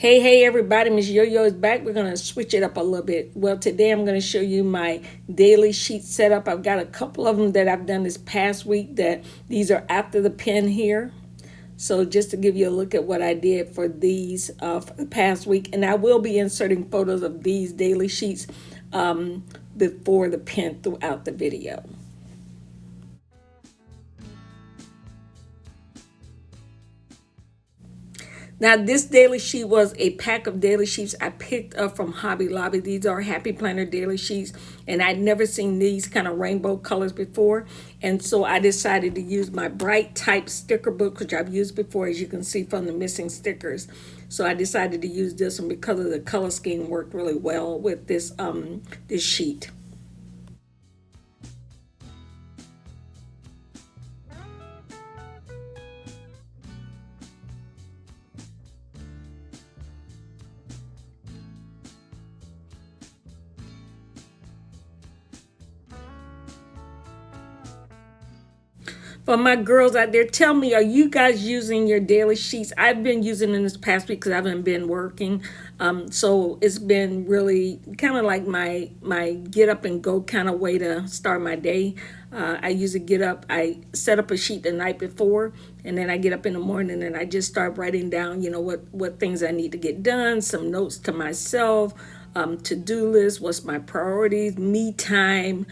Hey everybody, Miss Yo-Yo is back. We're gonna switch it up a little bit. Well, today I'm gonna show you my daily sheet setup. I've got a couple of them that I've done this past week that these are after the pen here. So just to give you a look at what I did for these for the past week, and I will be inserting photos of these daily sheets before the pen throughout the video. Now, this daily sheet was a pack of daily sheets I picked up from Hobby Lobby. These are Happy Planner daily sheets, and I'd never seen these kind of rainbow colors before. And so I decided to use my bright type sticker book, which I've used before, as you can see from the missing stickers. So I decided to use this one because of the color scheme worked really well with this sheet. For my girls out there, tell me, are you guys using your daily sheets? I've been using them this past week because I haven't been working. So it's been really kind of like my get up and go kind of way to start my day. I usually get up, I set up a sheet the night before, and then I get up in the morning and I just start writing down, what things I need to get done, some notes to myself, to-do list, what's my priorities, me time.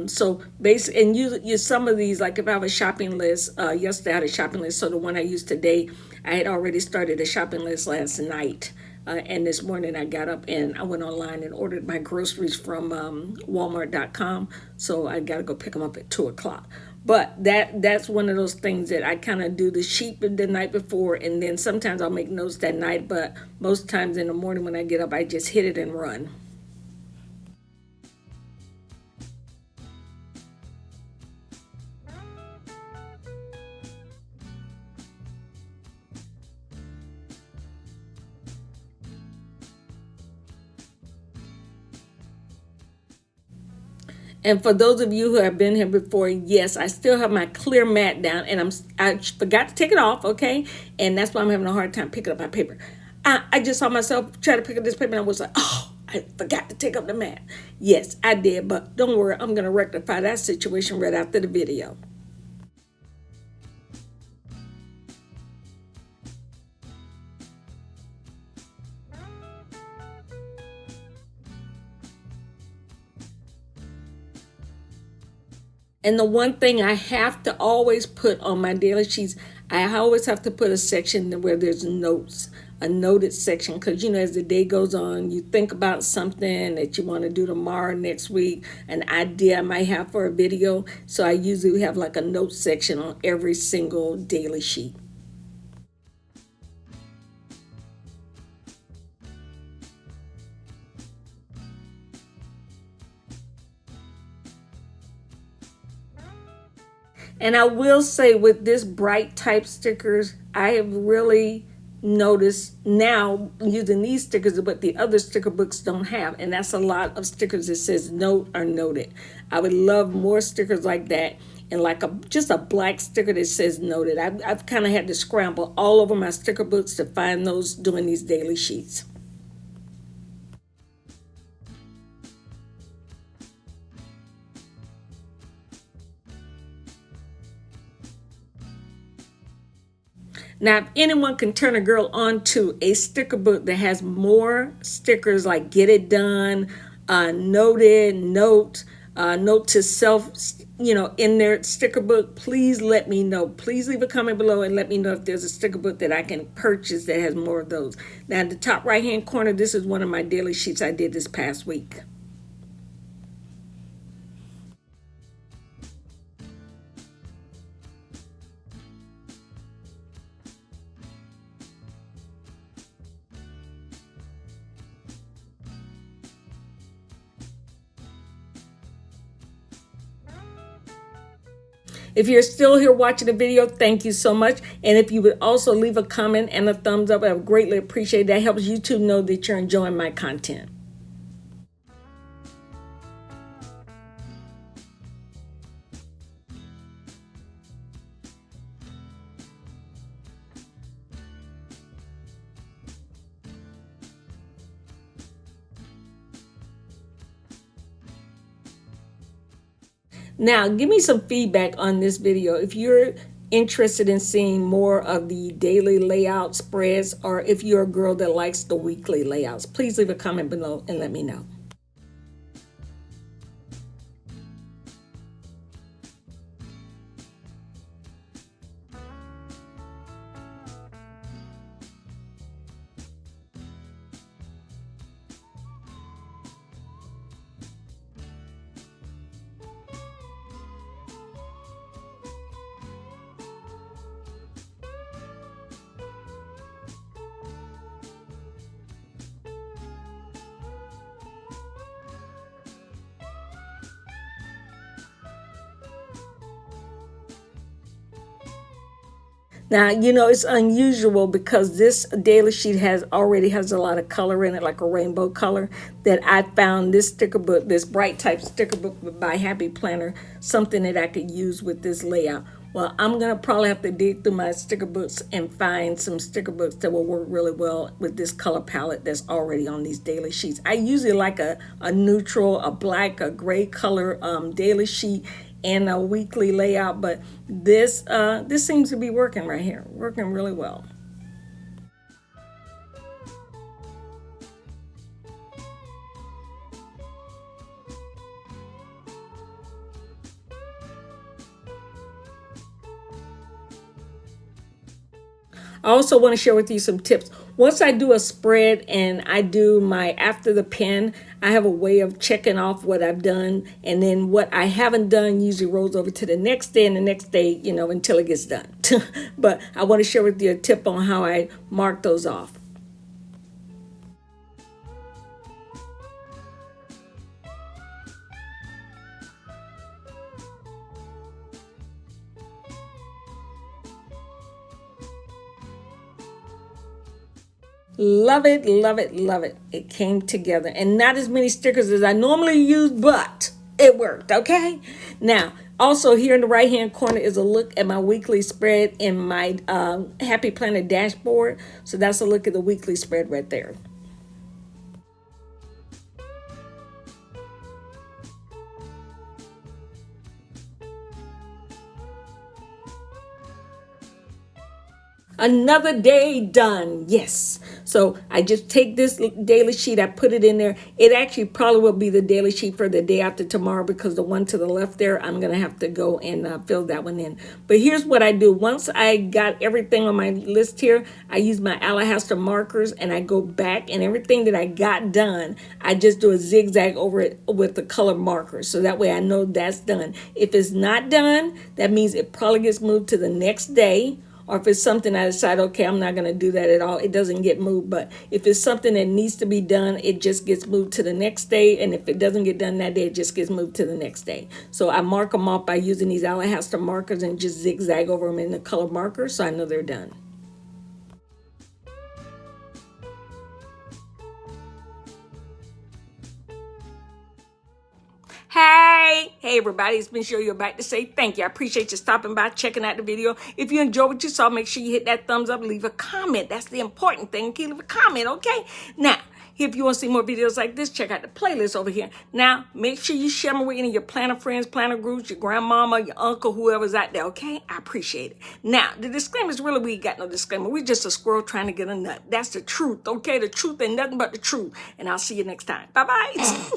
So basically, and use some of these, like if I have a shopping list, yesterday I had a shopping list. So the one I used today, I had already started a shopping list last night. And this morning I got up and I went online and ordered my groceries from Walmart.com. So I got to go pick them up at 2 o'clock. But that's one of those things that I kind of do the sheet the night before, and then sometimes I'll make notes that night. But most times in the morning when I get up, I just hit it and run. And for those of you who have been here before, yes, I still have my clear mat down, and I forgot to take it off, okay? And that's why I'm having a hard time picking up my paper. I just saw myself try to pick up this paper, and I was like, oh, I forgot to take up the mat. Yes, I did, but don't worry, I'm going to rectify that situation right after the video. And the one thing I have to always put on my daily sheets, I always have to put a section where there's notes, a noted section, because as the day goes on, you think about something that you want to do tomorrow, next week, an idea I might have for a video. So I usually have like a note section on every single daily sheet. And I will say with this bright type stickers, I have really noticed now using these stickers what the other sticker books don't have. And that's a lot of stickers that says note or noted. I would love more stickers like that, and like just a black sticker that says noted. I've kind of had to scramble all over my sticker books to find those doing these daily sheets. Now, if anyone can turn a girl on to a sticker book that has more stickers like Get It Done, Noted, Note to Self, in their sticker book, please let me know. Please leave a comment below and let me know if there's a sticker book that I can purchase that has more of those. Now, in the top right-hand corner, this is one of my daily sheets I did this past week. If you're still here watching the video, thank you so much. And if you would also leave a comment and a thumbs up, I would greatly appreciate that. Helps YouTube know that you're enjoying my content. Now, give me some feedback on this video. If you're interested in seeing more of the daily layout spreads, or if you're a girl that likes the weekly layouts, please leave a comment below and let me know. Now, you know, it's unusual because this daily sheet already has a lot of color in it, like a rainbow color, that I found this sticker book, this bright type sticker book by Happy Planner, something that I could use with this layout. Well, I'm going to probably have to dig through my sticker books and find some sticker books that will work really well with this color palette that's already on these daily sheets. I usually like a neutral, a black, a gray color daily sheet and a weekly layout, but this seems to be working right here, working really well. I also want to share with you some tips. Once I do a spread and I do my after the pen, I have a way of checking off what I've done, and then what I haven't done usually rolls over to the next day and the next day, you know, until it gets done. But I want to share with you a tip on how I mark those off. Love it, love it, love it. It came together. And not as many stickers as I normally use, but it worked, okay? Now, also here in the right-hand corner is a look at my weekly spread in my Happy Planner dashboard. So that's a look at the weekly spread right there. Another day done. Yes. So I just take this daily sheet, I put it in there. It actually probably will be the daily sheet for the day after tomorrow, because the one to the left there, I'm going to have to go and fill that one in. But here's what I do. Once I got everything on my list here, I use my Alahaster markers and I go back, and everything that I got done, I just do a zigzag over it with the color markers. So that way I know that's done. If it's not done, that means it probably gets moved to the next day. Or if it's something I decide, okay, I'm not going to do that at all, it doesn't get moved. But if it's something that needs to be done, it just gets moved to the next day. And if it doesn't get done that day, it just gets moved to the next day. So I mark them off by using these Alahaster markers and just zigzag over them in the color marker, so I know they're done. Hey everybody, it's been Yo back to say thank you. I appreciate you stopping by, checking out the video. If you enjoyed what you saw, make sure you hit that thumbs up, leave a comment. That's the important thing. Leave a comment, okay? Now, if you want to see more videos like this, check out the playlist over here. Now, make sure you share them with any of your planner friends, planner groups, your grandmama, your uncle, whoever's out there, okay? I appreciate it. Now, the disclaimer's really, we ain't got no disclaimer. We're just a squirrel trying to get a nut. That's the truth, okay? The truth and nothing but the truth. And I'll see you next time. Bye-bye.